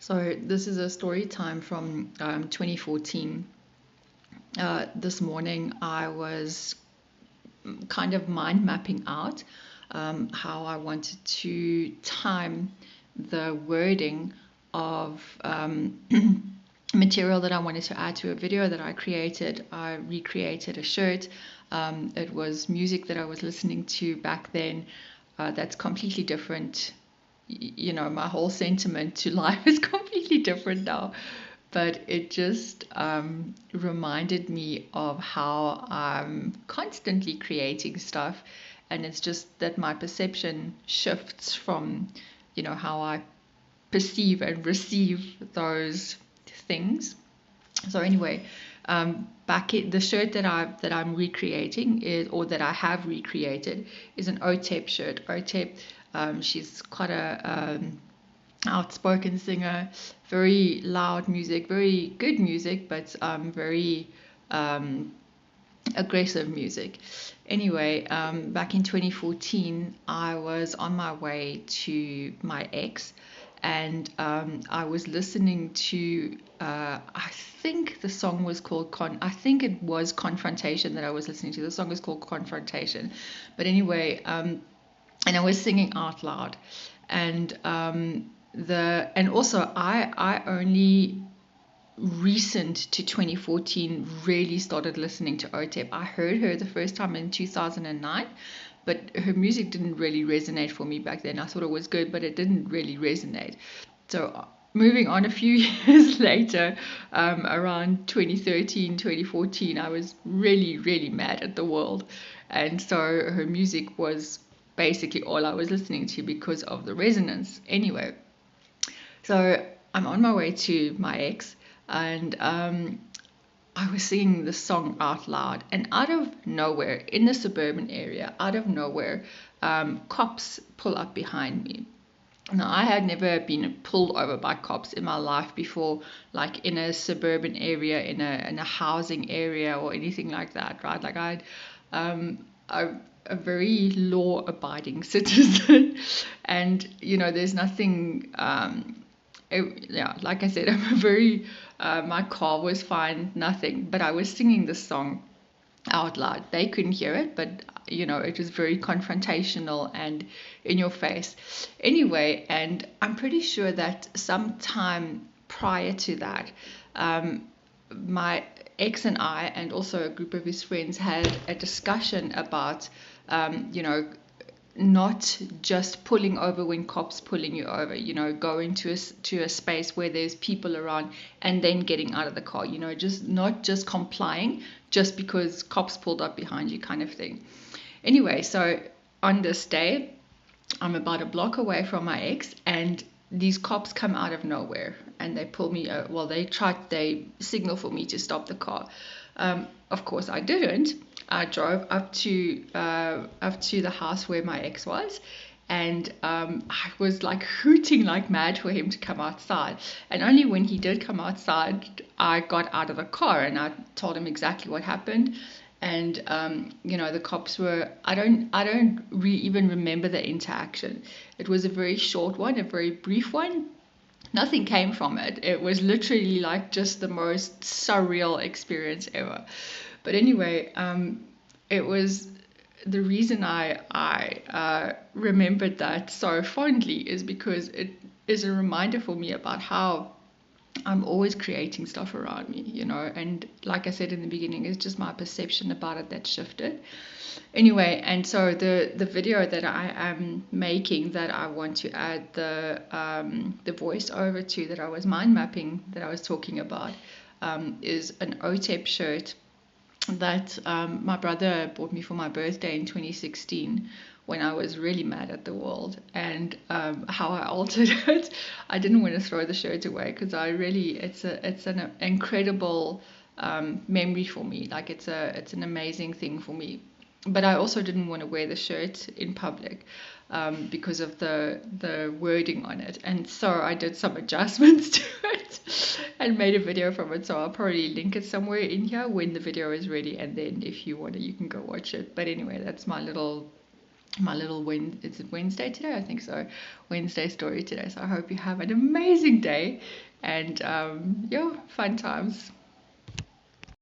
So this is a story time from 2014. This morning I was kind of mind mapping out how I wanted to time the wording of material that I wanted to add to a video that I created. I recreated a shirt. It was music that I was listening to back then that's completely different. You know, my whole sentiment to life is completely different now. But it just reminded me of how I'm constantly creating stuff. And it's just that my perception shifts from, how I perceive and receive those things. So anyway, the shirt that I'm recreating is, or that I have recreated, is an OTEP shirt. OTEP, she's quite a outspoken singer, very loud music, very good music, but very aggressive music. Anyway, back in 2014, I was on my way to my ex, and I was listening to, I think the song was called I think it was Confrontation that I was listening to. The song is called Confrontation. But anyway, and I was singing out loud. And and also I only recent to 2014 really started listening to OTEP. I heard her the first time in 2009, but her music didn't really resonate for me back then. I thought it was good, but it didn't really resonate. So moving on a few years later, around 2013, 2014, I was really, really mad at the world. And so her music was basically all I was listening to because of the resonance. Anyway, so I'm on my way to my ex, and I was singing the song out loud, and out of nowhere, in the suburban area, out of nowhere, cops pull up behind me. Now, I had never been pulled over by cops in my life before, like in a suburban area, in a housing area, or anything like that, right? Like a very law-abiding citizen, and there's nothing. Yeah, like I said, I'm a very. My car was fine, nothing, but I was singing the song out loud. They couldn't hear it, but it was very confrontational and in your face. Anyway, and I'm pretty sure that sometime prior to that, my ex and I, and also a group of his friends, had a discussion about, not just pulling over when cops pulling you over, going to a space where there's people around and then getting out of the car, just not just complying just because cops pulled up behind you, kind of thing. Anyway, so on this day, I'm about a block away from my ex, and these cops come out of nowhere and they pull me. They signal for me to stop the car. Of course, I didn't. I drove up to the house where my ex was, and I was like hooting like mad for him to come outside. And only when he did come outside, I got out of the car and I told him exactly what happened. And the cops were. I don't even remember the interaction. It was a very short one, a very brief one. Nothing came from it. It was literally like just the most surreal experience ever. But anyway, it was the reason I remembered that so fondly is because it is a reminder for me about how I'm always creating stuff around me, and like I said in the beginning, it's just my perception about it that shifted. Anyway, and so the video that I am making, that I want to add the voiceover to, that I was mind mapping, that I was talking about, is an OTEP shirt that my brother bought me for my birthday in 2016, when I was really mad at the world, and how I altered it. I didn't want to throw the shirt away because it's an incredible memory for me. Like it's an amazing thing for me. But I also didn't want to wear the shirt in public because of the wording on it. And so I did some adjustments to it and made a video from it. So I'll probably link it somewhere in here when the video is ready. And then if you want to, you can go watch it. But anyway, that's my little my little is it Wednesday today? I think so. Wednesday story today. So I hope you have an amazing day and yeah, fun times.